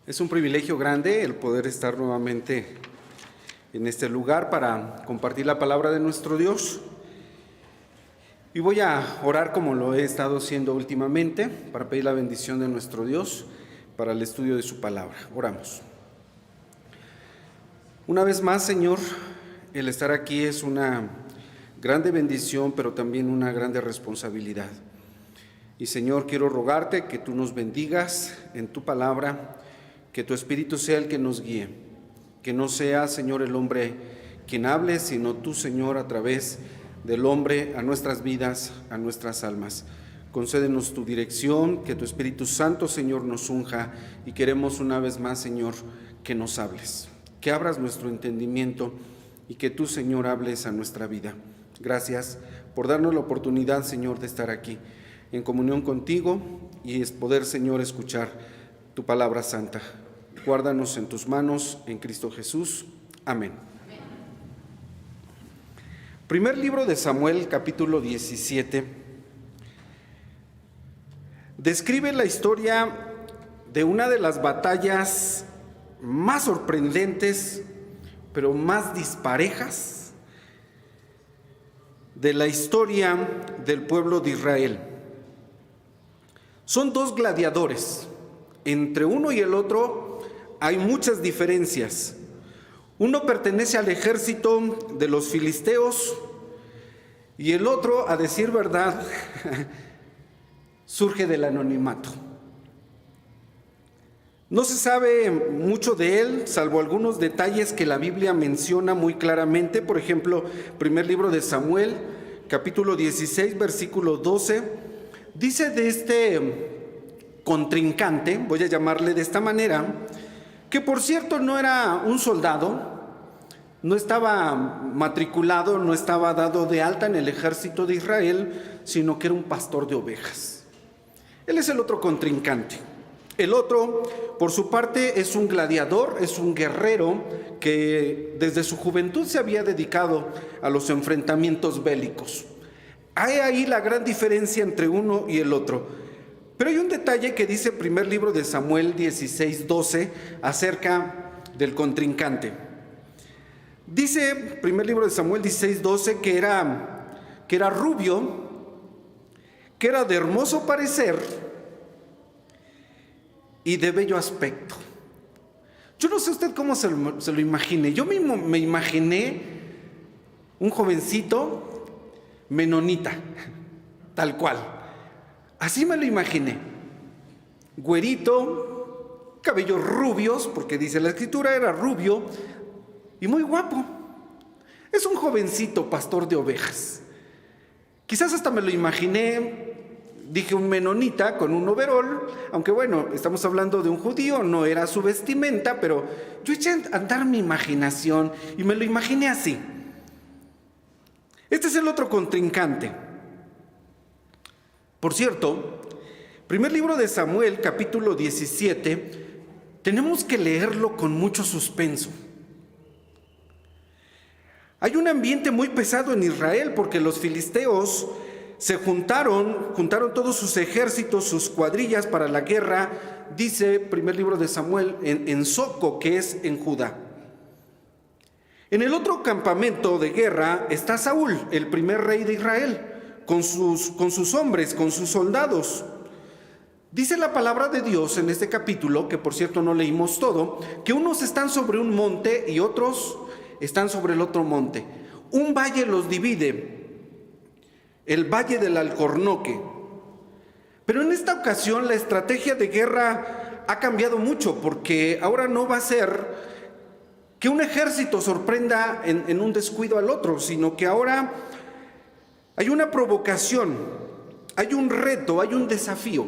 Es un privilegio grande el poder estar nuevamente en este lugar para compartir la palabra de nuestro Dios. Y voy a orar como lo he estado haciendo últimamente para pedir la bendición de nuestro Dios para el estudio de su palabra. Oramos. Una vez más, Señor, el estar aquí es una grande bendición, pero también una grande responsabilidad. Y Señor, quiero rogarte que tú nos bendigas en tu palabra, que tu Espíritu sea el que nos guíe, que no sea, Señor, el hombre quien hable, sino tú, Señor, a través del hombre a nuestras vidas, a nuestras almas. Concédenos tu dirección, que tu Espíritu Santo, Señor, nos unja, y queremos una vez más, Señor, que nos hables, que abras nuestro entendimiento y que tú, Señor, hables a nuestra vida. Gracias por darnos la oportunidad, Señor, de estar aquí en comunión contigo y es poder, Señor, escuchar tu palabra santa. Guárdanos en tus manos, en Cristo Jesús. Amén. Primer libro de Samuel, capítulo 17, describe la historia de una de las batallas más sorprendentes, pero más disparejas de la historia del pueblo de Israel. Son dos gladiadores. Entre uno y el otro hay muchas diferencias. Uno pertenece al ejército de los filisteos y el otro, a decir verdad, surge del anonimato. No se sabe mucho de él, salvo algunos detalles que la Biblia menciona muy claramente. Por ejemplo, primer libro de Samuel, capítulo 16, versículo 12, dice de este contrincante, voy a llamarle de esta manera, que por cierto no era un soldado, no estaba matriculado, no estaba dado de alta en el ejército de Israel, sino que era un pastor de ovejas. Él es el otro contrincante. El otro, por su parte, es un gladiador, es un guerrero que desde su juventud se había dedicado a los enfrentamientos bélicos. Hay ahí la gran diferencia entre uno y el otro. Pero hay un detalle que dice el primer libro de Samuel 16:12 acerca del contrincante. Dice primer libro de Samuel 16:12 que era rubio, que era de hermoso parecer y de bello aspecto. Yo no sé usted cómo se lo imagine. Yo mismo me imaginé un jovencito menonita, tal cual. Así me lo imaginé, güerito, cabellos rubios, porque dice la escritura era rubio, y muy guapo. Es un jovencito pastor de ovejas. Quizás hasta me lo imaginé, dije un menonita con un overol, aunque bueno, estamos hablando de un judío, no era su vestimenta, pero yo eché a andar mi imaginación y me lo imaginé así. Este es el otro contrincante. Por cierto, primer libro de Samuel, capítulo 17, tenemos que leerlo con mucho suspenso. Hay un ambiente muy pesado en Israel porque los filisteos se juntaron todos sus ejércitos, sus cuadrillas para la guerra, dice primer libro de Samuel, en Soco, que es en Judá. En el otro campamento de guerra está Saúl, el primer rey de Israel, con sus hombres, con sus soldados. Dice la palabra de Dios en este capítulo, que por cierto no leímos todo, que unos están sobre un monte y otros están sobre el otro monte. Un valle los divide, el valle del Alcornoque. Pero en esta ocasión la estrategia de guerra ha cambiado mucho, porque ahora no va a ser que un ejército sorprenda en un descuido al otro, sino que ahora hay una provocación, hay un reto, hay un desafío.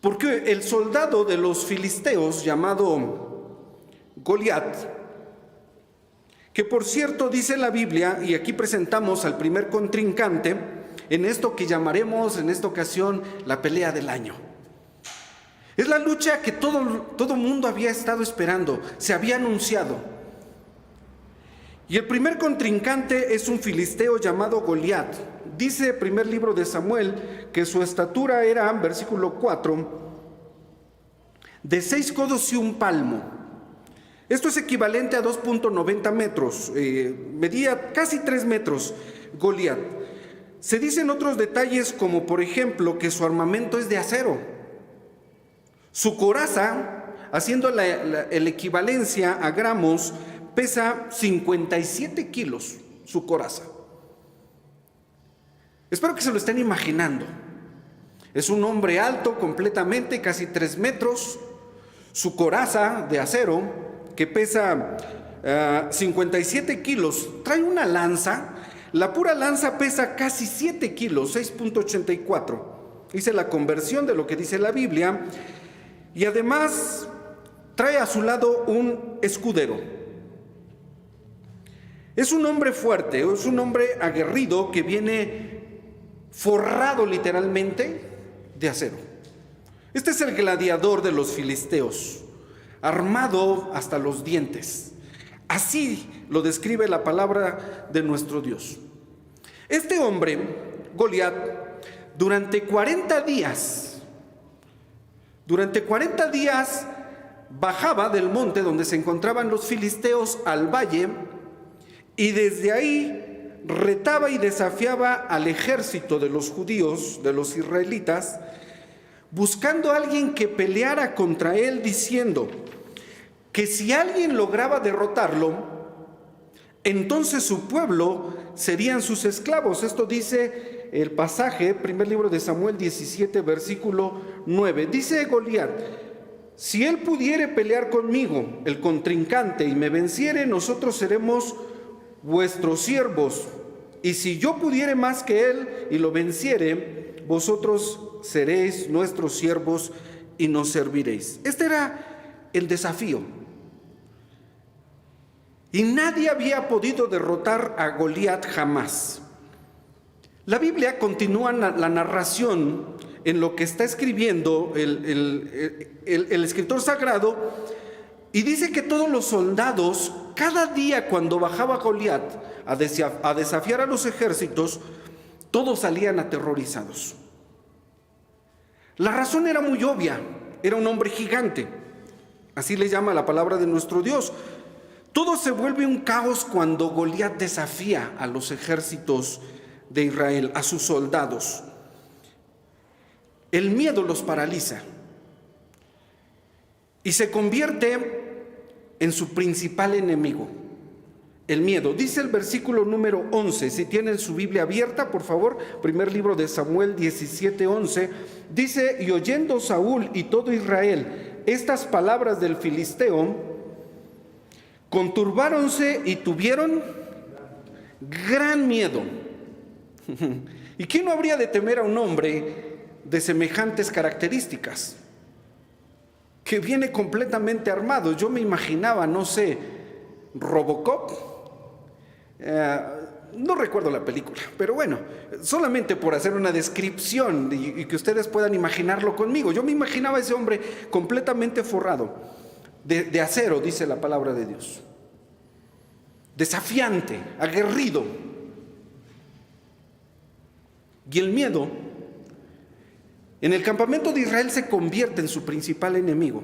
Porque el soldado de los filisteos llamado Goliat, que por cierto dice la Biblia, y aquí presentamos al primer contrincante, en esto que llamaremos en esta ocasión la pelea del año. Es la lucha que todo mundo había estado esperando, se había anunciado. Y el primer contrincante es un filisteo llamado Goliat. Dice primer libro de Samuel que su estatura era, versículo 4, de 6 codos y un palmo. Esto es equivalente a 2.90 metros, medía casi 3 metros Goliat. Se dicen otros detalles como por ejemplo que su armamento es de acero. Su coraza, haciendo la equivalencia a gramos, pesa 57 kilos su coraza. Espero que se lo estén imaginando. Es un hombre alto completamente, casi 3 metros. Su coraza de acero, que pesa 57 kilos, trae una lanza. La pura lanza pesa casi 7 kilos, 6.84. Hice la conversión de lo que dice la Biblia. Y además trae a su lado un escudero. Es un hombre fuerte, es un hombre aguerrido que viene forrado literalmente de acero. Este es el gladiador de los filisteos, armado hasta los dientes. Así lo describe la palabra de nuestro Dios. Este hombre, Goliat, durante 40 días bajaba del monte donde se encontraban los filisteos al valle, y desde ahí retaba y desafiaba al ejército de los judíos, de los israelitas, buscando a alguien que peleara contra él, diciendo que si alguien lograba derrotarlo, entonces su pueblo serían sus esclavos. Esto dice el pasaje, primer libro de Samuel 17, versículo 9. Dice Goliat: si él pudiere pelear conmigo, el contrincante, y me venciere, nosotros seremos vuestros siervos, y si yo pudiere más que él y lo venciere, vosotros seréis nuestros siervos y nos serviréis. Este era el desafío. Y nadie había podido derrotar a Goliat jamás. La Biblia continúa la narración en lo que está escribiendo el escritor sagrado, y dice que todos los soldados, cada día cuando bajaba Goliat a desafiar a los ejércitos, todos salían aterrorizados. La razón era muy obvia: era un hombre gigante. Así le llama la palabra de nuestro Dios. Todo se vuelve un caos cuando Goliat desafía a los ejércitos de Israel, a sus soldados. El miedo los paraliza y se convierte en su principal enemigo, el miedo. Dice el versículo número 11, si tienen su Biblia abierta, por favor, primer libro de Samuel 17:11, dice: y oyendo Saúl y todo Israel estas palabras del filisteo, conturbáronse y tuvieron gran miedo. ¿Y quién no habría de temer a un hombre de semejantes características, que viene completamente armado? Yo me imaginaba, no sé, Robocop. No recuerdo la película, pero bueno, solamente por hacer una descripción y que ustedes puedan imaginarlo conmigo. Yo me imaginaba a ese hombre completamente forrado de acero, dice la palabra de Dios. Desafiante, aguerrido. Y el miedo en el campamento de Israel se convierte en su principal enemigo.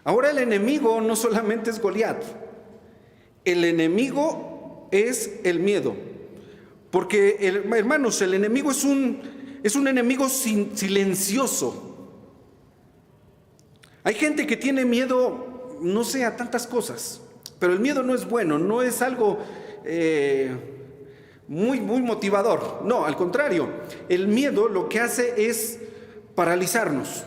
Ahora el enemigo no solamente es Goliat, el enemigo es el miedo. Porque, hermanos, el enemigo es un enemigo silencioso. Hay gente que tiene miedo, no sé, a tantas cosas, pero el miedo no es bueno, no es algo muy motivador. No, al contrario, el miedo lo que hace es paralizarnos,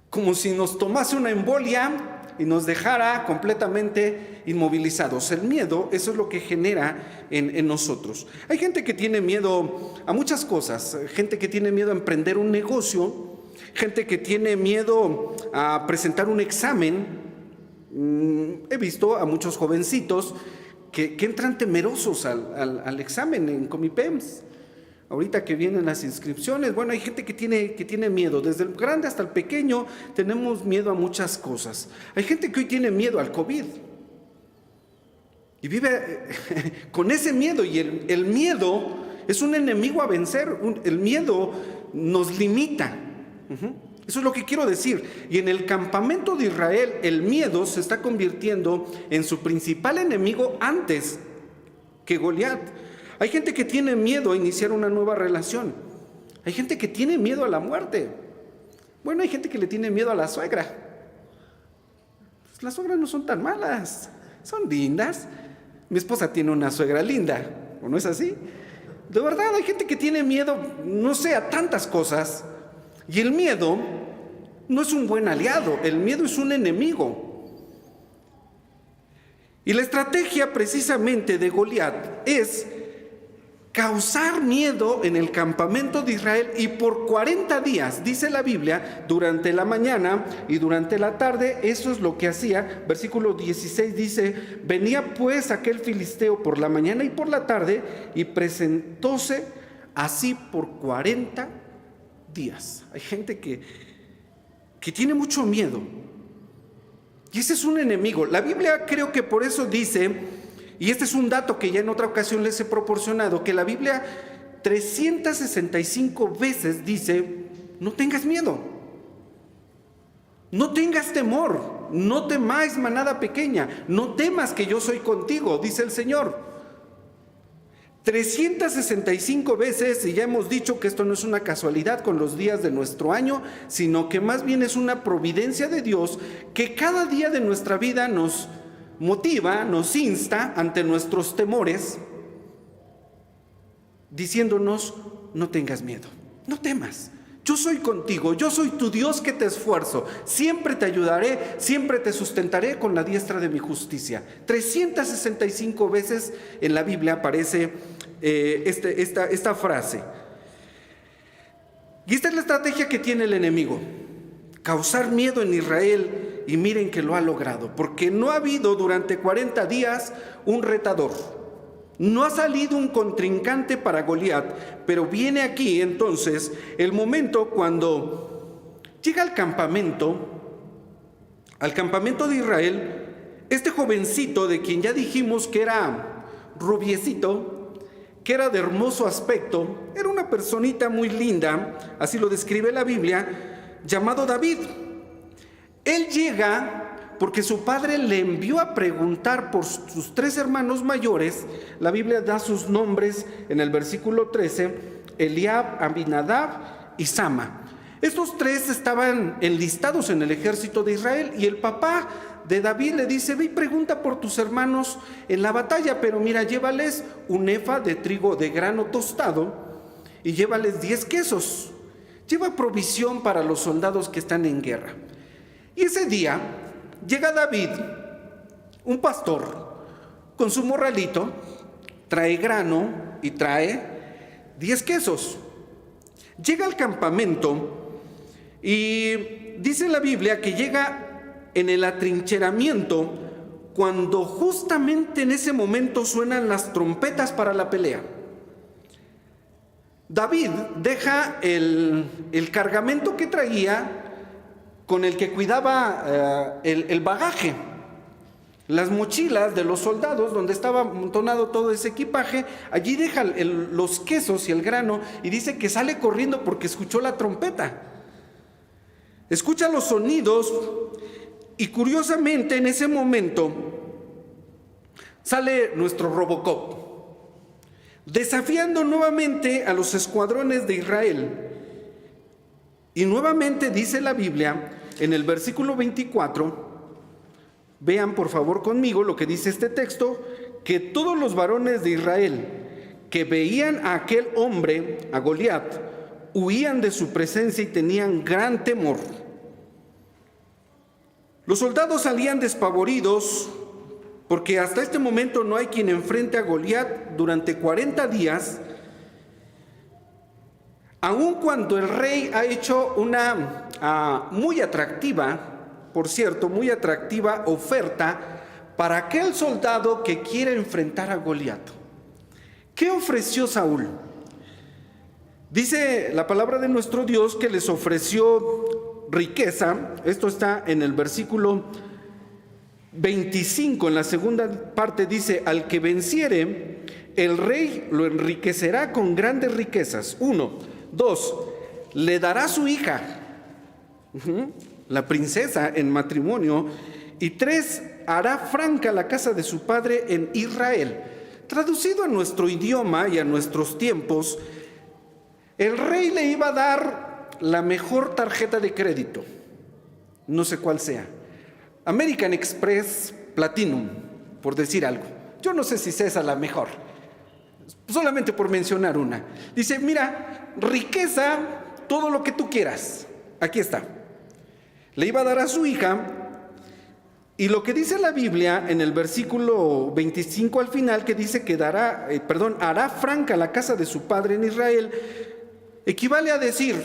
como si nos tomase una embolia y nos dejara completamente inmovilizados. El miedo, eso es lo que genera en nosotros. Hay gente que tiene miedo a muchas cosas, gente que tiene miedo a emprender un negocio, gente que tiene miedo a presentar un examen. He visto a muchos jovencitos que entran temerosos al examen en Comipems. Ahorita que vienen las inscripciones, bueno, hay gente que tiene miedo. Desde el grande hasta el pequeño tenemos miedo a muchas cosas. Hay gente que hoy tiene miedo al COVID y vive con ese miedo, y el miedo es un enemigo a vencer. El miedo nos limita. Eso es lo que quiero decir. Y en el campamento de Israel, el miedo se está convirtiendo en su principal enemigo antes que Goliat. Hay gente que tiene miedo a iniciar una nueva relación. Hay gente que tiene miedo a la muerte. Bueno, hay gente que le tiene miedo a la suegra. Pues las suegras no son tan malas, son lindas. Mi esposa tiene una suegra linda, ¿o no es así? De verdad, hay gente que tiene miedo, no sé, a tantas cosas. Y el miedo no es un buen aliado, el miedo es un enemigo. Y la estrategia precisamente de Goliat es causar miedo en el campamento de Israel, y por 40 días, dice la Biblia, durante la mañana y durante la tarde, eso es lo que hacía. Versículo 16 dice: venía pues aquel filisteo por la mañana y por la tarde, y presentóse así por 40 días. Hay gente que tiene mucho miedo, y ese es un enemigo. La Biblia, creo que por eso dice, y este es un dato que ya en otra ocasión les he proporcionado, que la Biblia 365 veces dice: no tengas miedo, no tengas temor, no temáis manada pequeña, no temas que yo soy contigo, dice el Señor. 365 veces, y ya hemos dicho que esto no es una casualidad con los días de nuestro año, sino que más bien es una providencia de Dios, que cada día de nuestra vida nos motiva, nos insta ante nuestros temores, diciéndonos: no tengas miedo, no temas, yo soy contigo, yo soy tu Dios que te esfuerzo, siempre te ayudaré, siempre te sustentaré con la diestra de mi justicia. 365 veces en la Biblia aparece esta frase. Y esta es la estrategia que tiene el enemigo: causar miedo en Israel. Y miren que lo ha logrado, porque no ha habido durante 40 días un retador, no ha salido un contrincante para Goliat. Pero viene aquí entonces el momento cuando llega al campamento de Israel, este jovencito de quien ya dijimos que era rubiecito, que era de hermoso aspecto, era una personita muy linda, así lo describe la Biblia, llamado David. Él llega porque su padre le envió a preguntar por sus 3 hermanos mayores. La Biblia da sus nombres en el versículo 13: Eliab, Abinadab y Sama. Estos 3 estaban enlistados en el ejército de Israel, y el papá de David le dice: ve y pregunta por tus hermanos en la batalla, pero mira, llévales un efa de trigo de grano tostado y llévales 10 quesos. Lleva provisión para los soldados que están en guerra. Y ese día llega David, un pastor, con su morralito, trae grano y trae 10 quesos. Llega al campamento y dice la Biblia que llega en el atrincheramiento cuando justamente en ese momento suenan las trompetas para la pelea. David deja el cargamento que traía, con el que cuidaba el bagaje, las mochilas de los soldados donde estaba amontonado todo ese equipaje. Allí deja los quesos y el grano, y dice que sale corriendo porque escuchó la trompeta, escucha los sonidos, y curiosamente en ese momento sale nuestro Robocop, desafiando nuevamente a los escuadrones de Israel. Y nuevamente dice la Biblia en el versículo 24, vean por favor conmigo lo que dice este texto: que todos los varones de Israel que veían a aquel hombre, a Goliat, huían de su presencia y tenían gran temor. Los soldados salían despavoridos, porque hasta este momento no hay quien enfrente a Goliat durante 40 días, aun cuando el rey ha hecho una muy atractiva, por cierto, muy atractiva oferta para aquel soldado que quiere enfrentar a Goliat. ¿Qué ofreció Saúl? Dice la palabra de nuestro Dios que les ofreció riqueza. Esto está en el versículo 25, en la segunda parte dice: al que venciere, el rey lo enriquecerá con grandes riquezas. 1, 2, le dará su hija, la princesa en matrimonio. Y 3, hará franca la casa de su padre en Israel. Traducido a nuestro idioma y a nuestros tiempos, el rey le iba a dar la mejor tarjeta de crédito, no sé cuál sea, American Express Platinum, por decir algo. Yo no sé si sea esa la mejor, solamente por mencionar una. Dice, mira, riqueza, todo lo que tú quieras, aquí está. Le iba a dar a su hija. Y lo que dice la Biblia en el versículo 25 al final, que dice que hará franca la casa de su padre en Israel, equivale a decir,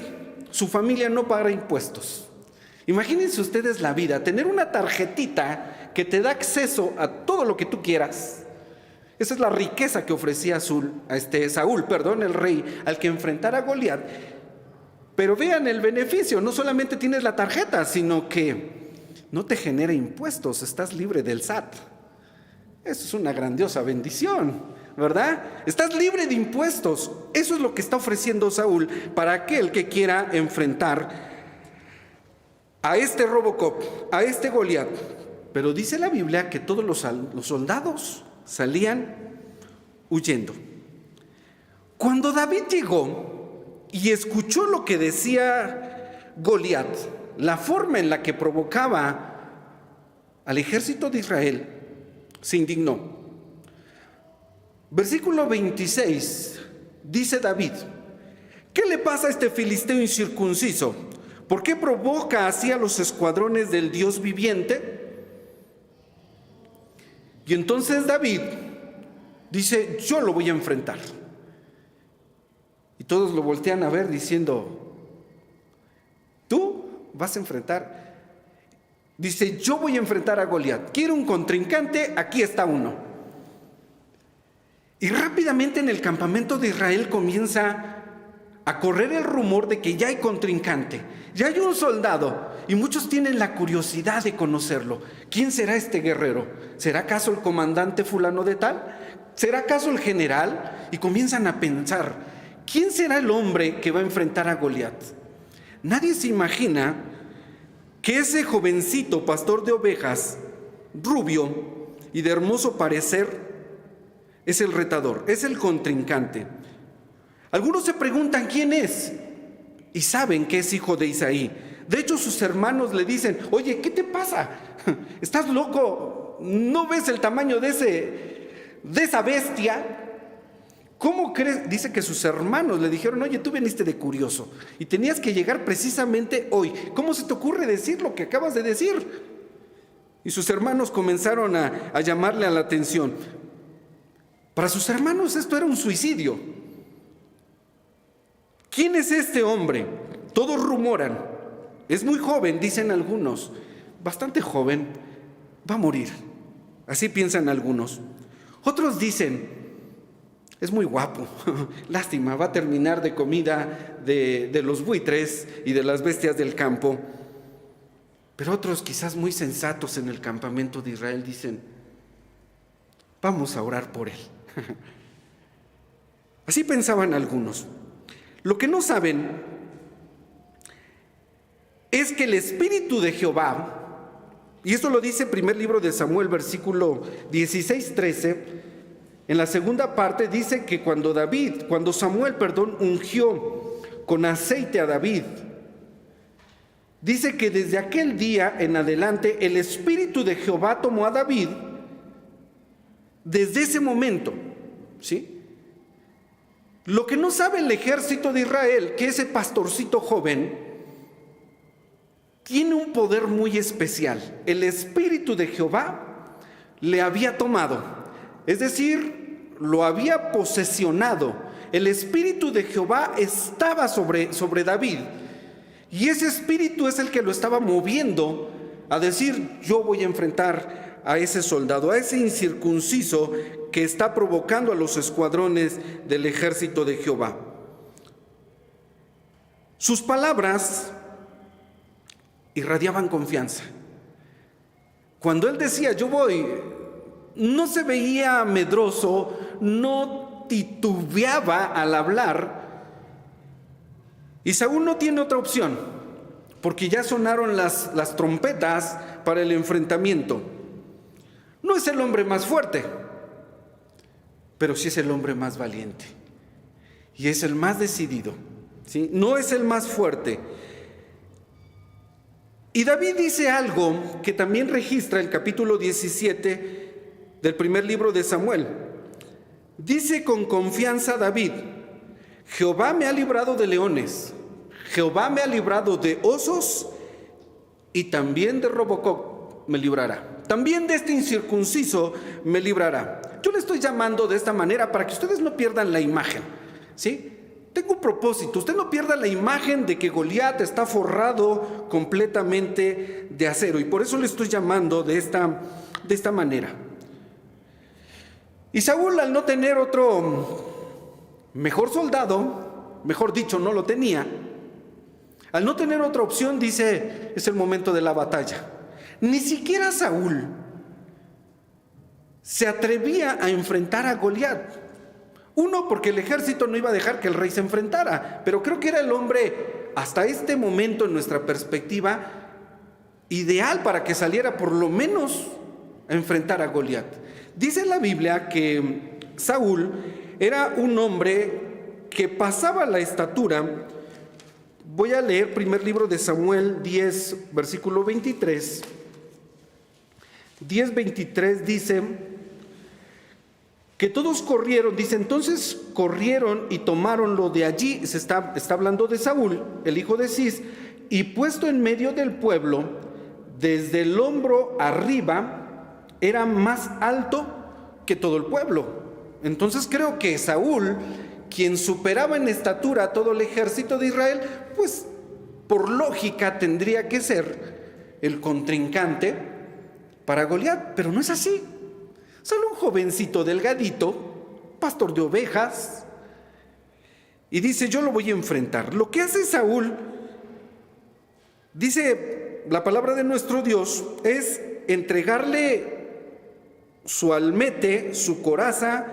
su familia no pagará impuestos. Imagínense ustedes la vida, tener una tarjetita que te da acceso a todo lo que tú quieras. Esa es la riqueza que ofrecía Saúl, el rey, al que enfrentara a Goliat. Pero vean el beneficio, no solamente tienes la tarjeta, sino que no te genera impuestos, estás libre del SAT. Eso es una grandiosa bendición, ¿verdad? Estás libre de impuestos. Eso es lo que está ofreciendo Saúl para aquel que quiera enfrentar a este Robocop, a este Goliat. Pero dice la Biblia que todos los soldados salían huyendo. Cuando David llegó y escuchó lo que decía Goliat, la forma en la que provocaba al ejército de Israel, se indignó. Versículo 26, dice David, ¿qué le pasa a este filisteo incircunciso? ¿Por qué provoca así a los escuadrones del Dios viviente? Y entonces David dice, yo lo voy a enfrentar. Y todos lo voltean a ver diciendo, ¿tú vas a enfrentar? Dice, yo voy a enfrentar a Goliat. Quiero un contrincante, aquí está uno. Y rápidamente en el campamento de Israel comienza a correr el rumor de que ya hay contrincante, ya hay un soldado, y muchos tienen la curiosidad de conocerlo. ¿Quién será este guerrero? ¿Será acaso el comandante fulano de tal? ¿Será acaso el general? Y comienzan a pensar, ¿quién será el hombre que va a enfrentar a Goliat? Nadie se imagina que ese jovencito pastor de ovejas, rubio y de hermoso parecer, es el retador, es el contrincante. Algunos se preguntan quién es y saben que es hijo de Isaí. De hecho, sus hermanos le dicen, oye, ¿qué te pasa? ¿Estás loco? ¿No ves el tamaño de esa bestia? ¿Cómo crees? Dice que sus hermanos le dijeron, oye, tú viniste de curioso y tenías que llegar precisamente hoy. ¿Cómo se te ocurre decir lo que acabas de decir? Y sus hermanos comenzaron a llamarle a la atención. Para sus hermanos esto era un suicidio. ¿Quién es este hombre? Todos rumoran. Es muy joven, dicen algunos. Bastante joven, va a morir. Así piensan algunos. Otros dicen, es muy guapo, lástima, va a terminar de comida de los buitres y de las bestias del campo. Pero otros, quizás muy sensatos en el campamento de Israel, dicen, vamos a orar por él. Así pensaban algunos. Lo que no saben es que el Espíritu de Jehová, y esto lo dice el primer libro de Samuel, versículo 16-13, en la segunda parte dice que cuando Samuel ungió con aceite a David, dice que desde aquel día en adelante el Espíritu de Jehová tomó a David. Desde ese momento, ¿sí? Lo que no sabe el ejército de Israel, que ese pastorcito joven tiene un poder muy especial. El Espíritu de Jehová le había tomado, es decir, lo había posesionado. El Espíritu de Jehová estaba sobre David, y ese Espíritu es el que lo estaba moviendo a decir, yo voy a enfrentar a ese soldado, a ese incircunciso que está provocando a los escuadrones del ejército de Jehová. Sus palabras irradiaban confianza. Cuando él decía, yo voy, no se veía medroso, no titubeaba al hablar. Y Saúl no tiene otra opción, porque ya sonaron las trompetas para el enfrentamiento. No es el hombre más fuerte, pero sí es el hombre más valiente. Y es el más decidido, ¿sí? No es el más fuerte. Y David dice algo que también registra el capítulo 17 del primer libro de Samuel. Dice con confianza David: Jehová me ha librado de leones, Jehová me ha librado de osos, y también de Robocop me librará. También de este incircunciso me librará. Yo le estoy llamando de esta manera para que ustedes no pierdan la imagen, ¿sí? Tengo un propósito: usted no pierda la imagen de que Goliat está forrado completamente de acero, y por eso le estoy llamando de esta manera. Y Saúl, al no tener otro mejor soldado, mejor dicho, no lo tenía, al no tener otra opción, dice: es el momento de la batalla. Ni siquiera Saúl se atrevía a enfrentar a Goliat. Uno, porque el ejército no iba a dejar que el rey se enfrentara, pero creo que era el hombre, hasta este momento en nuestra perspectiva, ideal para que saliera por lo menos a enfrentar a Goliat. Dice la Biblia que Saúl era un hombre que pasaba la estatura. Voy a leer primer libro de Samuel 10, versículo 23. 10:23 dice que todos corrieron, dice: entonces corrieron y tomaron lo de allí. Está hablando de Saúl, el hijo de Cis, y puesto en medio del pueblo, desde el hombro arriba, era más alto que todo el pueblo. Entonces creo que Saúl, quien superaba en estatura a todo el ejército de Israel, pues por lógica tendría que ser el contrincante para Goliat, pero no es así. Solo un jovencito delgadito, pastor de ovejas, y dice: yo lo voy a enfrentar. Lo que hace Saúl, dice la palabra de nuestro Dios, es entregarle su almete, su coraza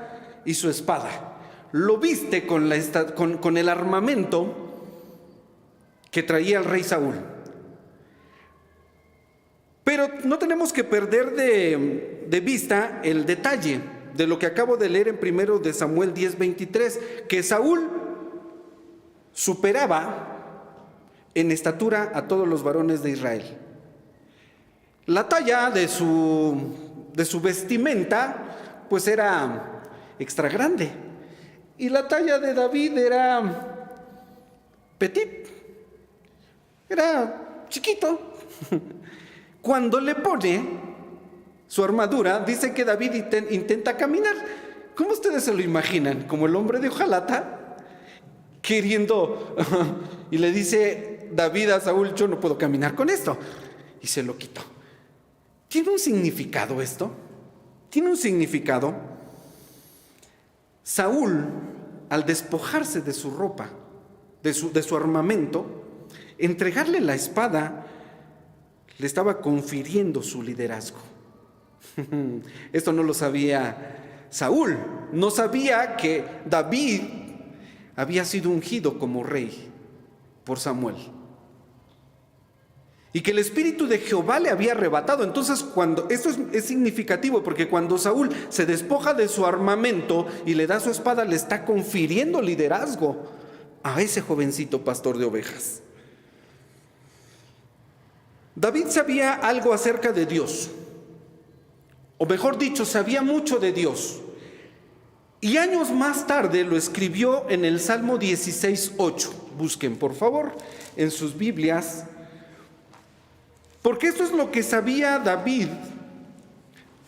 y su espada. Lo viste con el armamento que traía el rey Saúl. Pero no tenemos que perder de vista el detalle de lo que acabo de leer en 1 de Samuel 10:23, que Saúl superaba en estatura a todos los varones de Israel. La talla de su vestimenta pues era extra grande, y la talla de David era petit, era chiquito. Cuando le pone su armadura, dice que David intenta caminar. ¿Cómo ustedes se lo imaginan? Como el hombre de hojalata, queriendo, y le dice David a Saúl: yo no puedo caminar con esto, y se lo quitó. ¿Tiene un significado esto? ¿Tiene un significado? Saúl, al despojarse de su ropa, de su armamento, entregarle la espada, le estaba confiriendo su liderazgo. Esto no lo sabía Saúl. No sabía que David había sido ungido como rey por Samuel, y que el espíritu de Jehová le había arrebatado. Entonces, esto es significativo, porque cuando Saúl se despoja de su armamento y le da su espada, le está confiriendo liderazgo a ese jovencito pastor de ovejas. David sabía algo acerca de Dios, o mejor dicho, sabía mucho de Dios, y años más tarde lo escribió en el Salmo 16:8. Busquen por favor en sus Biblias, porque esto es lo que sabía David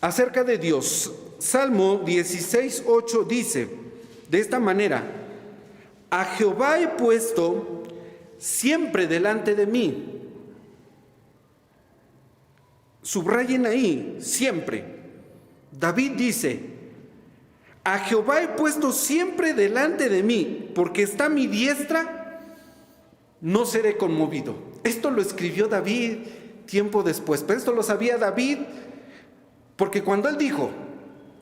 acerca de Dios. Salmo 16:8 dice de esta manera: a Jehová he puesto siempre delante de mí. Subrayen ahí, siempre. David dice: a Jehová he puesto siempre delante de mí, porque está a mi diestra, no seré conmovido. Esto lo escribió David tiempo después, pero esto lo sabía David, porque cuando él dijo: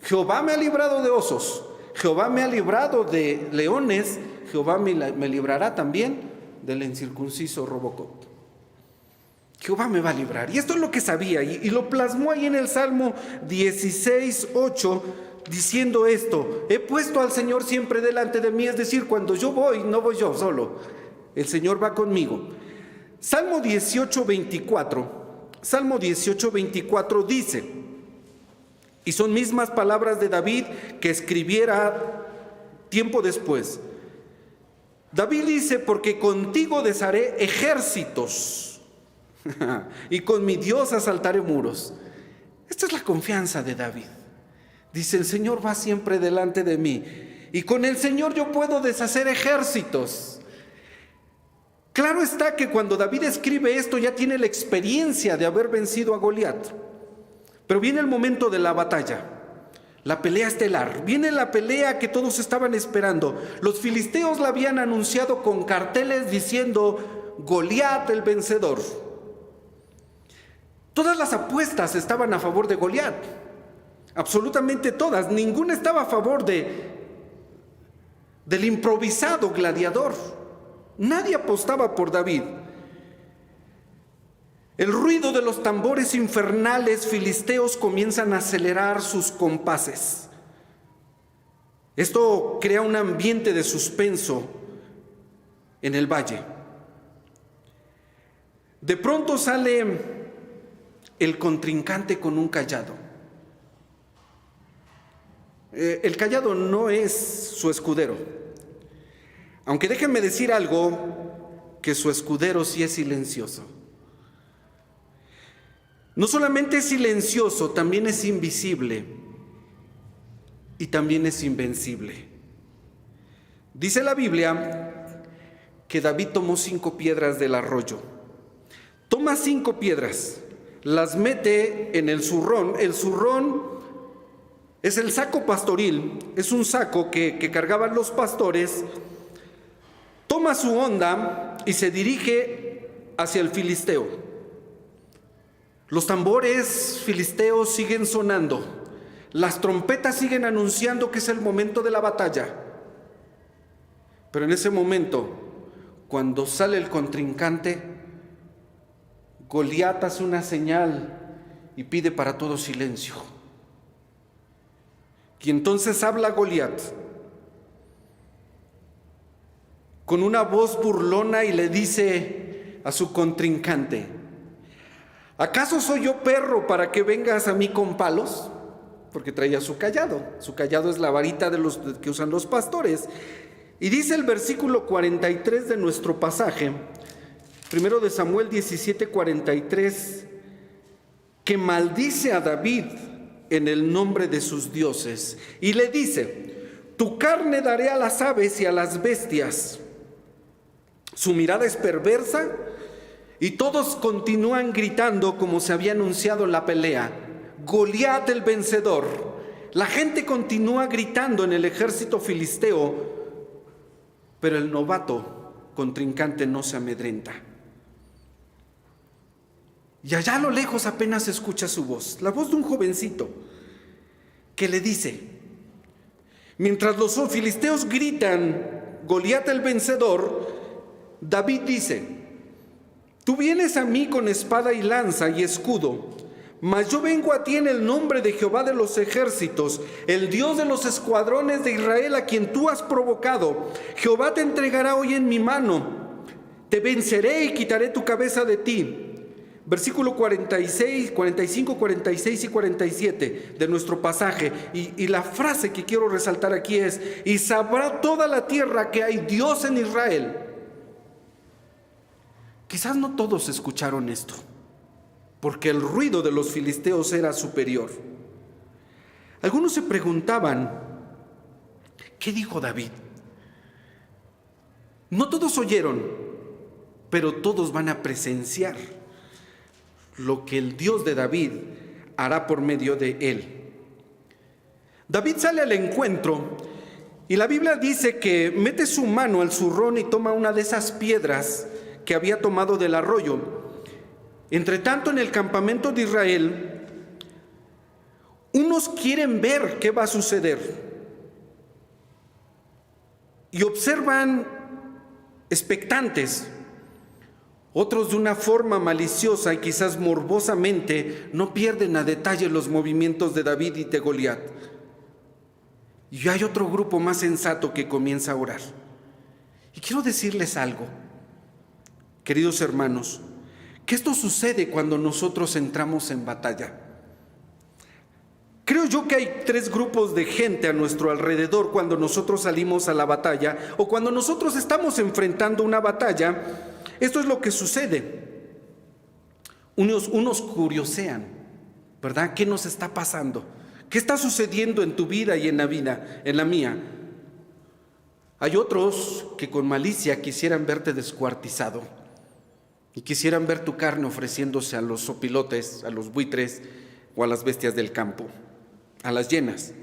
Jehová me ha librado de osos, Jehová me ha librado de leones, Jehová me librará también del incircunciso Robocop. Jehová me va a librar. Y esto es lo que sabía, y lo plasmó ahí en el Salmo 16:8, diciendo esto: he puesto al Señor siempre delante de mí, es decir, cuando yo voy, no voy yo solo, el Señor va conmigo. Salmo 18:24 dice, y son mismas palabras de David que escribiera tiempo después. David dice: porque contigo desharé ejércitos y con mi Dios asaltaré muros. Esta es la confianza de David. Dice: el Señor va siempre delante de mí, y con el Señor yo puedo deshacer ejércitos. Claro está que cuando David escribe esto ya tiene la experiencia de haber vencido a Goliat. Pero viene el momento de la batalla, la pelea estelar. Viene la pelea que todos estaban esperando. Los filisteos la habían anunciado con carteles diciendo: Goliat el vencedor. Todas las apuestas estaban a favor de Goliat. Absolutamente todas. Ninguna estaba a favor del improvisado gladiador. Nadie apostaba por David. El ruido de los tambores infernales filisteos comienzan a acelerar sus compases. Esto crea un ambiente de suspenso en el valle. De pronto sale el contrincante con un cayado. El cayado no es su escudero. Aunque déjenme decir algo, que su escudero sí es silencioso. No solamente es silencioso, también es invisible y también es invencible. Dice la Biblia que David tomó 5 piedras del arroyo. Toma 5 piedras, las mete en el zurrón. El zurrón es el saco pastoril, es un saco que cargaban los pastores. Toma su honda y se dirige hacia el filisteo. Los tambores filisteos siguen sonando, las trompetas siguen anunciando que es el momento de la batalla. Pero en ese momento, cuando sale el contrincante, Goliat hace una señal y pide para todo silencio. Y entonces habla Goliat con una voz burlona y le dice a su contrincante: ¿acaso soy yo perro para que vengas a mí con palos? Porque traía su cayado. Su cayado es la varita que usan los pastores. Y dice el versículo 43 de nuestro pasaje, 1 de Samuel 17:43, que maldice a David en el nombre de sus dioses. Y le dice: tu carne daré a las aves y a las bestias. Su mirada es perversa. Y todos continúan gritando como se había anunciado en la pelea: Goliat el vencedor. La gente continúa gritando en el ejército filisteo, pero el novato contrincante no se amedrenta. Y allá a lo lejos apenas se escucha su voz, la voz de un jovencito que le dice, mientras los filisteos gritan Goliat el vencedor, David dice: tú vienes a mí con espada y lanza y escudo, mas yo vengo a ti en el nombre de Jehová de los ejércitos, el Dios de los escuadrones de Israel, a quien tú has provocado. Jehová te entregará hoy en mi mano, te venceré y quitaré tu cabeza de ti. Versículo 46, 45, 46 y 47 de nuestro pasaje. Y la frase que quiero resaltar aquí es: y sabrá toda la tierra que hay Dios en Israel. Quizás no todos escucharon esto, porque el ruido de los filisteos era superior. Algunos se preguntaban: ¿qué dijo David? No todos oyeron, pero todos van a presenciar lo que el Dios de David hará por medio de él. David sale al encuentro y la Biblia dice que mete su mano al zurrón y toma una de esas piedras que había tomado del arroyo. Entre tanto, en el campamento de Israel, unos quieren ver qué va a suceder y observan expectantes. Otros de una forma maliciosa y quizás morbosamente no pierden a detalle los movimientos de David y de Goliat. Y hay otro grupo más sensato que comienza a orar. Y quiero decirles algo, queridos hermanos, que esto sucede cuando nosotros entramos en batalla. Creo yo que hay tres grupos de gente a nuestro alrededor cuando nosotros salimos a la batalla o cuando nosotros estamos enfrentando una batalla. Esto es lo que sucede. Unos curiosean, ¿verdad? ¿Qué nos está pasando? ¿Qué está sucediendo en tu vida y en la mía? Hay otros que con malicia quisieran verte descuartizado y quisieran ver tu carne ofreciéndose a los sopilotes, a los buitres o a las bestias del campo, a las hienas,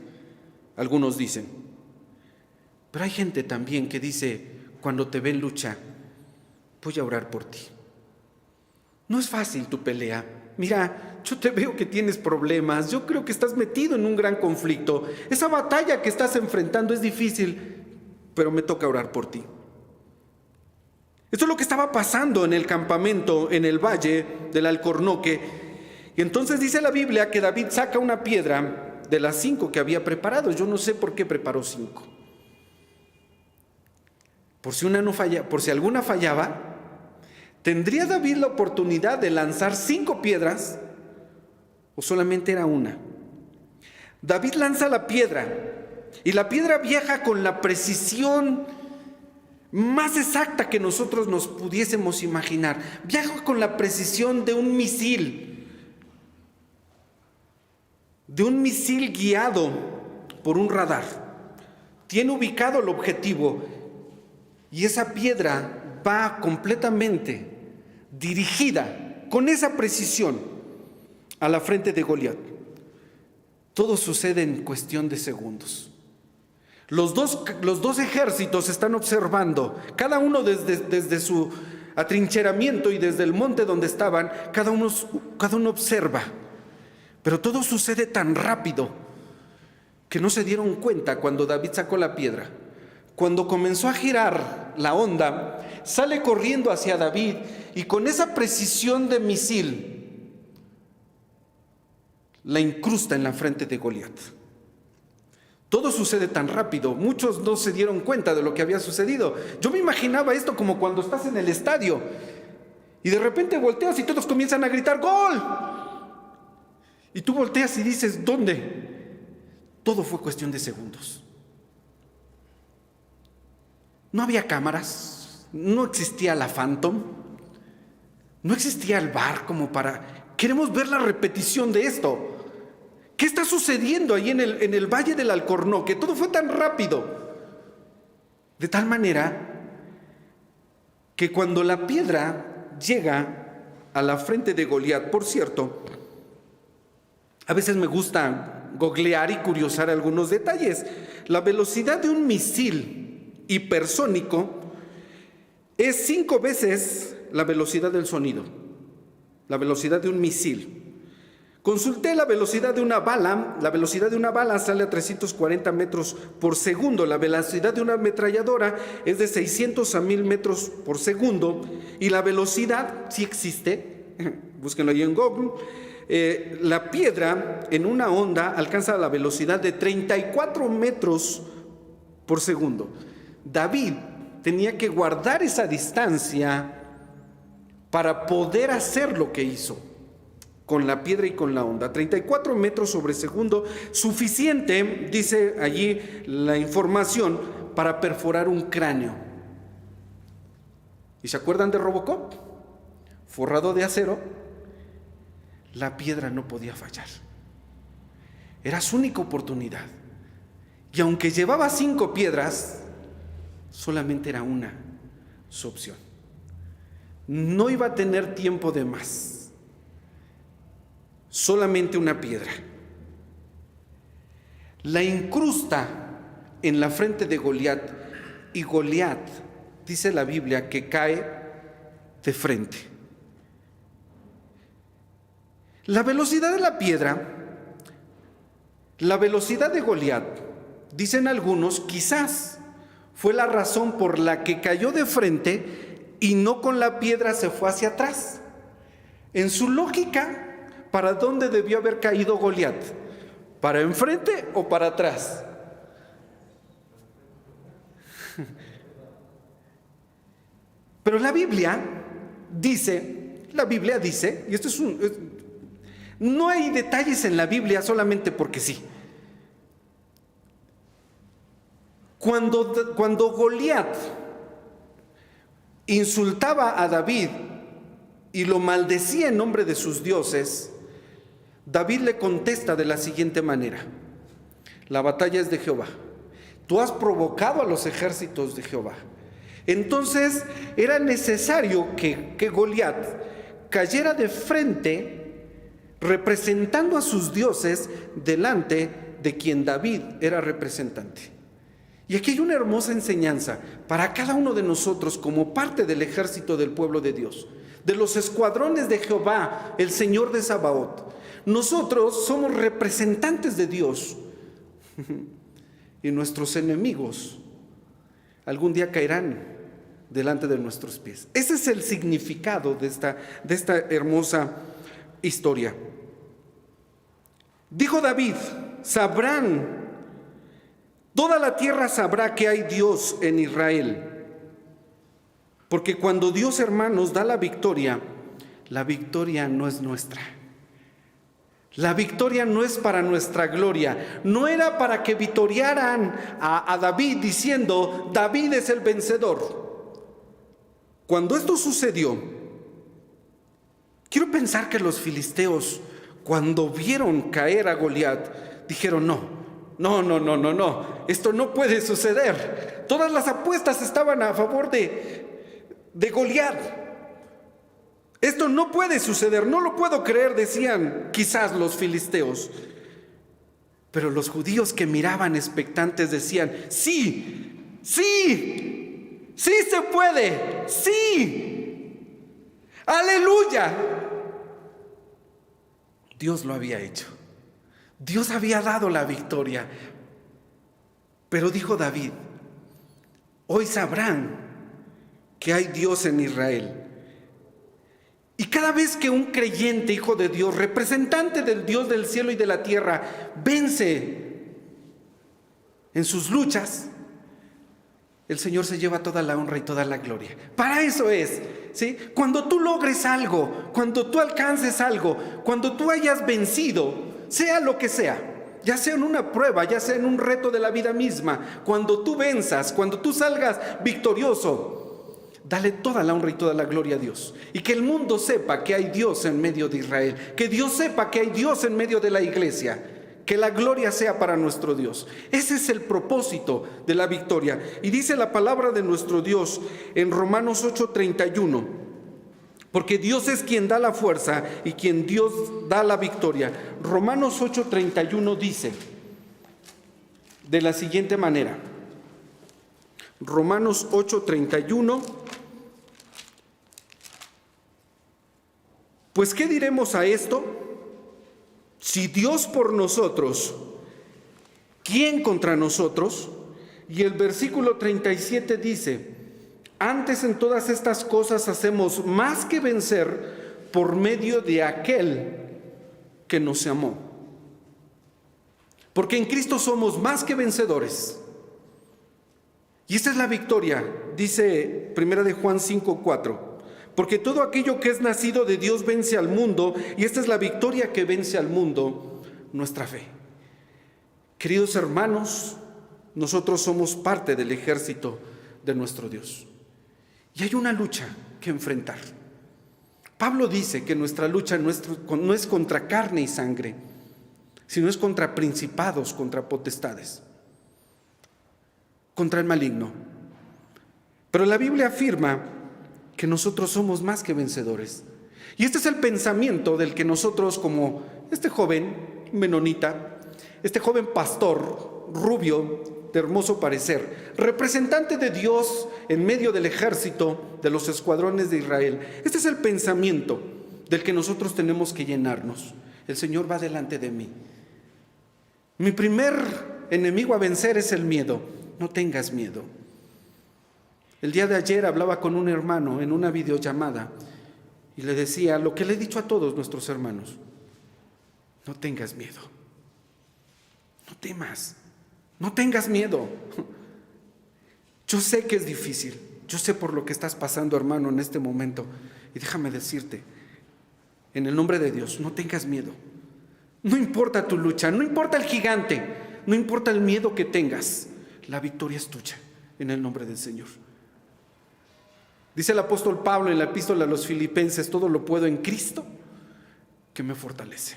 algunos dicen. Pero hay gente también que dice, cuando te ven lucha, voy a orar por ti. No es fácil tu pelea. Mira, yo te veo que tienes problemas, yo creo que estás metido en un gran conflicto. Esa batalla que estás enfrentando es difícil, pero me toca orar por ti. Esto es lo que estaba pasando en el campamento, en el valle del Alcornoque. Y entonces dice la Biblia que David saca una piedra de las 5 que había preparado. Yo no sé por qué preparó 5. Por si alguna fallaba, ¿tendría David la oportunidad de lanzar 5 piedras o solamente era una? David lanza la piedra y la piedra viaja con la precisión más exacta que nosotros nos pudiésemos imaginar. Viaja con la precisión de un misil guiado por un radar. Tiene ubicado el objetivo y esa piedra va completamente dirigida con esa precisión a la frente de Goliat. Todo sucede en cuestión de segundos. Los dos ejércitos están observando, cada uno desde su atrincheramiento y desde el monte donde estaban, cada uno observa. Pero todo sucede tan rápido que no se dieron cuenta cuando David sacó la piedra. Cuando comenzó a girar la onda, sale corriendo hacia David y con esa precisión de misil la incrusta en la frente de Goliat. Todo sucede tan rápido, muchos no se dieron cuenta de lo que había sucedido. Yo me imaginaba esto como cuando estás en el estadio y de repente volteas y todos comienzan a gritar ¡gol! Y tú volteas y dices ¿dónde? Todo fue cuestión de segundos. No había cámaras, no existía la Phantom, no existía el VAR como para... Queremos ver la repetición de esto. ¿Qué está sucediendo ahí en el Valle del Alcornoque? Todo fue tan rápido. De tal manera que cuando la piedra llega a la frente de Goliat, por cierto, a veces me gusta googlear y curiosar algunos detalles. La velocidad de un misil hipersónico es 5 veces la velocidad del sonido, la velocidad de un misil. Consulté la velocidad de una bala. La velocidad de una bala sale a 340 metros por segundo. La velocidad de una ametralladora es de 600 a 1000 metros por segundo. Y la velocidad, sí existe, búsquenlo ahí en Google, la piedra en una onda alcanza la velocidad de 34 metros por segundo. David tenía que guardar esa distancia para poder hacer lo que hizo con la piedra y con la onda. 34 metros sobre segundo, suficiente, dice allí la información, para perforar un cráneo. ¿Y se acuerdan de Robocop? Forrado de acero, la piedra no podía fallar. Era su única oportunidad. Y aunque llevaba 5 piedras, solamente era una su opción. No iba a tener tiempo de más. Solamente una piedra. La incrusta en la frente de Goliat y Goliat, dice la Biblia, que cae de frente. La velocidad de la piedra, la velocidad de Goliat, dicen algunos, quizás fue la razón por la que cayó de frente y no con la piedra se fue hacia atrás. En su lógica, ¿para dónde debió haber caído Goliat? ¿Para enfrente o para atrás? Pero la Biblia dice, y esto no hay detalles en la Biblia solamente porque sí. Cuando Goliat insultaba a David y lo maldecía en nombre de sus dioses, David le contesta de la siguiente manera: la batalla es de Jehová, tú has provocado a los ejércitos de Jehová. Entonces era necesario que Goliat cayera de frente, representando a sus dioses delante de quien David era representante. Y aquí hay una hermosa enseñanza para cada uno de nosotros como parte del ejército del pueblo de Dios, de los escuadrones de Jehová, el Señor de Sabaoth. Nosotros somos representantes de Dios y nuestros enemigos algún día caerán delante de nuestros pies. Ese es el significado de esta hermosa historia. Dijo David: toda la tierra sabrá que hay Dios en Israel. Porque cuando Dios, hermanos, da la victoria no es nuestra. La victoria no es para nuestra gloria. No era para que victoriaran a David diciendo: David es el vencedor. Cuando esto sucedió, quiero pensar que los filisteos, cuando vieron caer a Goliat, dijeron: no, esto no puede suceder. Todas las apuestas estaban a favor de Goliat. Esto no puede suceder, no lo puedo creer, decían quizás los filisteos. Pero los judíos que miraban expectantes decían: sí se puede, sí, aleluya. Dios lo había hecho, Dios había dado la victoria. Pero dijo David: hoy sabrán que hay Dios en Israel. Y cada vez que un creyente, hijo de Dios, representante del Dios del cielo y de la tierra, vence en sus luchas, el Señor se lleva toda la honra y toda la gloria. Para eso es, ¿sí? Cuando tú logres algo, cuando tú alcances algo, cuando tú hayas vencido, sea lo que sea, ya sea en una prueba, ya sea en un reto de la vida misma, cuando tú venzas, cuando tú salgas victorioso, dale toda la honra y toda la gloria a Dios. Y que el mundo sepa que hay Dios en medio de Israel. Que Dios sepa que hay Dios en medio de la iglesia. Que la gloria sea para nuestro Dios. Ese es el propósito de la victoria. Y dice la palabra de nuestro Dios en Romanos 8:31. Porque Dios es quien da la fuerza y quien Dios da la victoria. Romanos 8:31 dice de la siguiente manera. Romanos 8:31. Pues ¿qué diremos a esto? Si Dios por nosotros, ¿quién contra nosotros? Y el versículo 37 dice: antes en todas estas cosas hacemos más que vencer por medio de aquel que nos amó. Porque en Cristo somos más que vencedores. Y esta es la victoria, dice 1 de Juan 5:4. Porque todo aquello que es nacido de Dios vence al mundo, y esta es la victoria que vence al mundo, nuestra fe. Queridos hermanos, nosotros somos parte del ejército de nuestro Dios. Y hay una lucha que enfrentar. Pablo dice que nuestra lucha no es contra carne y sangre, sino es contra principados, contra potestades, contra el maligno. Pero la Biblia afirma que nosotros somos más que vencedores. Y este es el pensamiento del que nosotros, como este joven menonita, este joven pastor rubio, de hermoso parecer, representante de Dios en medio del ejército de los escuadrones de Israel, este es el pensamiento del que nosotros tenemos que llenarnos. El Señor va delante de mí. Mi primer enemigo a vencer es el miedo. No tengas miedo. El día de ayer hablaba con un hermano en una videollamada y le decía lo que le he dicho a todos nuestros hermanos: no tengas miedo, no temas, no tengas miedo. Yo sé que es difícil, yo sé por lo que estás pasando, hermano, en este momento, y déjame decirte, en el nombre de Dios, no tengas miedo. No importa tu lucha, no importa el gigante, no importa el miedo que tengas, la victoria es tuya en el nombre del Señor. Dice el apóstol Pablo en la epístola a los Filipenses: todo lo puedo en Cristo que me fortalece.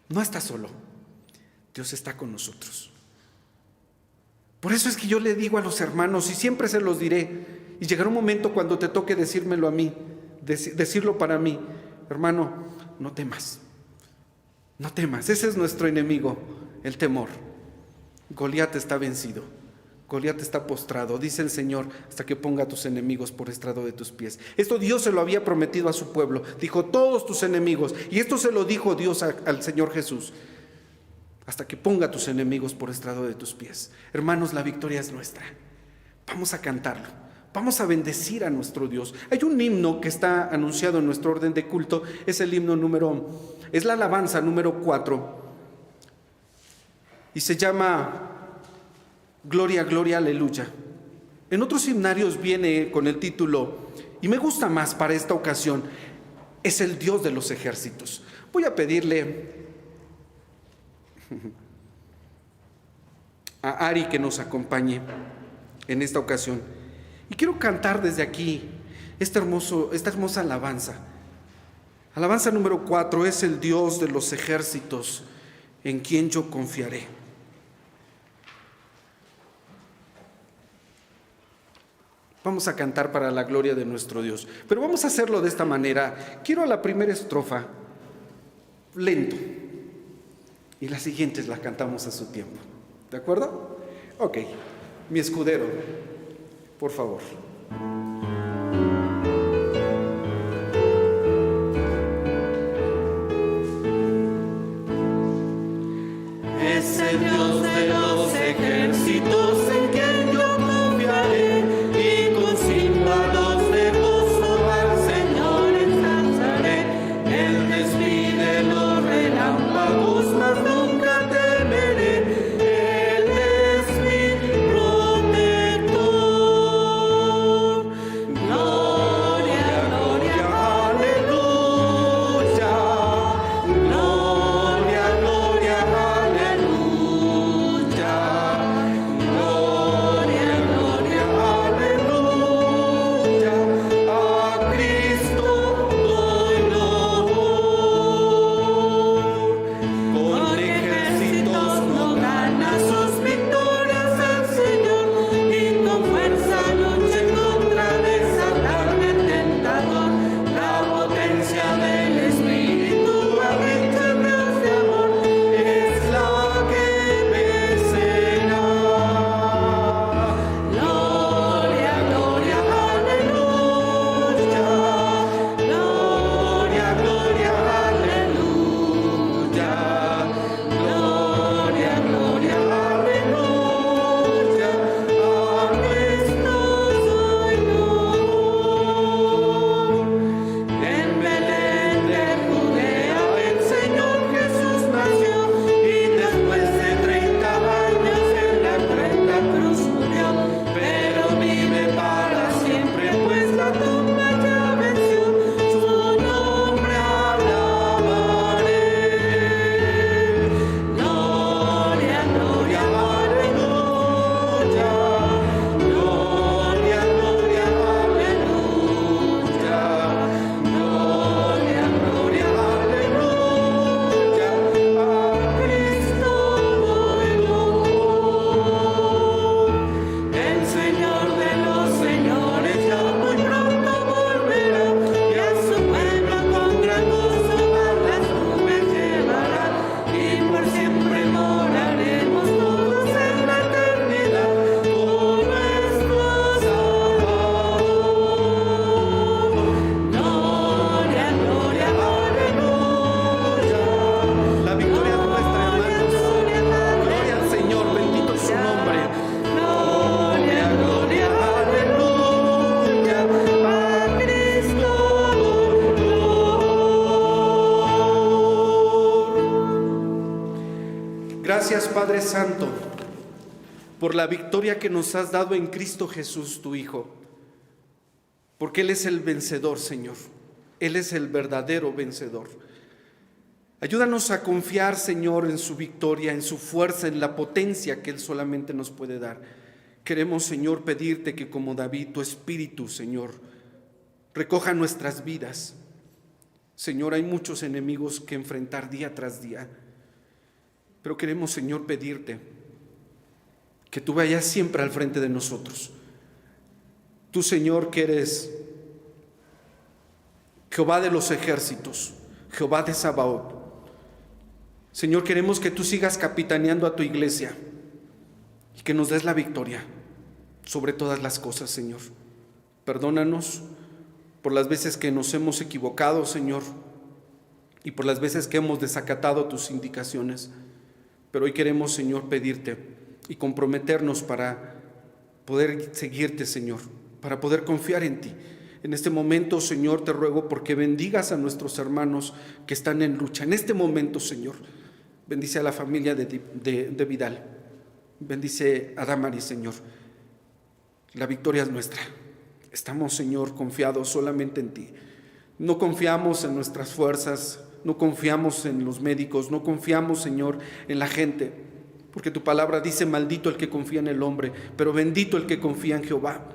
No estás solo, Dios está con nosotros. Por eso es que yo le digo a los hermanos, y siempre se los diré, y llegará un momento cuando te toque decírmelo a mí, decirlo para mí: hermano, no temas, no temas. Ese es nuestro enemigo, el temor. Goliat está vencido, Goliat está postrado, dice el Señor, hasta que ponga a tus enemigos por estrado de tus pies. Esto Dios se lo había prometido a su pueblo, dijo: todos tus enemigos, y esto se lo dijo Dios al Señor Jesús: hasta que ponga a tus enemigos por estrado de tus pies. Hermanos, la victoria es nuestra. Vamos a cantarlo, vamos a bendecir a nuestro Dios. Hay un himno que está anunciado en nuestro orden de culto, es el himno es la alabanza número 4, y se llama Gloria, Gloria, Aleluya. En otros himnarios viene con el título, y me gusta más para esta ocasión, es el Dios de los ejércitos. Voy a pedirle a Ari que nos acompañe en esta ocasión. Y quiero cantar desde aquí esta hermosa alabanza. Alabanza número 4, es el Dios de los ejércitos, en quien yo confiaré. Vamos a cantar para la gloria de nuestro Dios, pero vamos a hacerlo de esta manera. Quiero la primera estrofa lento, y las siguientes las cantamos a su tiempo. ¿De acuerdo? Ok, mi escudero, por favor. Es el Dios de los ejércitos en quien yo confiaré, y con címbalos de gozo al Señor ensalzaré. Él despide los relámpagos, mas nunca temeré. Él es mi protector. Gracias, Padre Santo, por la victoria que nos has dado en Cristo Jesús, tu Hijo, porque Él es el vencedor, Señor. Él es el verdadero vencedor. Ayúdanos a confiar, Señor, en su victoria, en su fuerza, en la potencia que Él solamente nos puede dar. Queremos, Señor, pedirte que como David, tu Espíritu, Señor, recoja nuestras vidas. Señor, hay muchos enemigos que enfrentar día tras día, pero queremos, Señor, pedirte que tú vayas siempre al frente de nosotros. Tú, Señor, que eres Jehová de los ejércitos, Jehová de Sabaoth. Señor, queremos que tú sigas capitaneando a tu iglesia y que nos des la victoria sobre todas las cosas, Señor. Perdónanos por las veces que nos hemos equivocado, Señor, y por las veces que hemos desacatado tus indicaciones. Pero hoy queremos, Señor, pedirte y comprometernos para poder seguirte, Señor, para poder confiar en ti. En este momento, Señor, te ruego porque bendigas a nuestros hermanos que están en lucha. En este momento, Señor, bendice a la familia de Vidal. Bendice a Damaris, Señor. La victoria es nuestra. Estamos, Señor, confiados solamente en ti. No confiamos en nuestras fuerzas, no confiamos en los médicos, no confiamos, Señor, en la gente, porque tu palabra dice: maldito el que confía en el hombre, pero bendito el que confía en Jehová.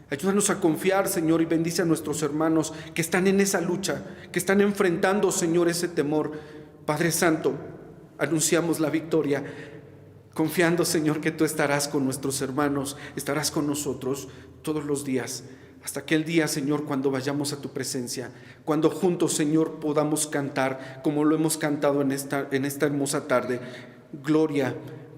Ayúdanos a confiar, Señor, y bendice a nuestros hermanos que están en esa lucha, que están enfrentando, Señor, ese temor. Padre Santo, anunciamos la victoria, confiando, Señor, que tú estarás con nuestros hermanos, estarás con nosotros todos los días, hasta aquel día, Señor, cuando vayamos a tu presencia, cuando juntos, Señor, podamos cantar como lo hemos cantado en esta hermosa tarde. Gloria,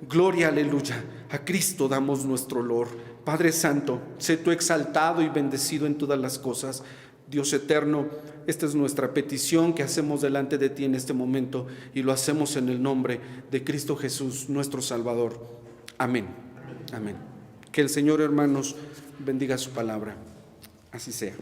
gloria, aleluya, a Cristo damos nuestro olor. Padre Santo, sé tú exaltado y bendecido en todas las cosas. Dios eterno, esta es nuestra petición que hacemos delante de ti en este momento, y lo hacemos en el nombre de Cristo Jesús, nuestro Salvador. Amén. Amén. Que el Señor, hermanos, bendiga su palabra. Así sea.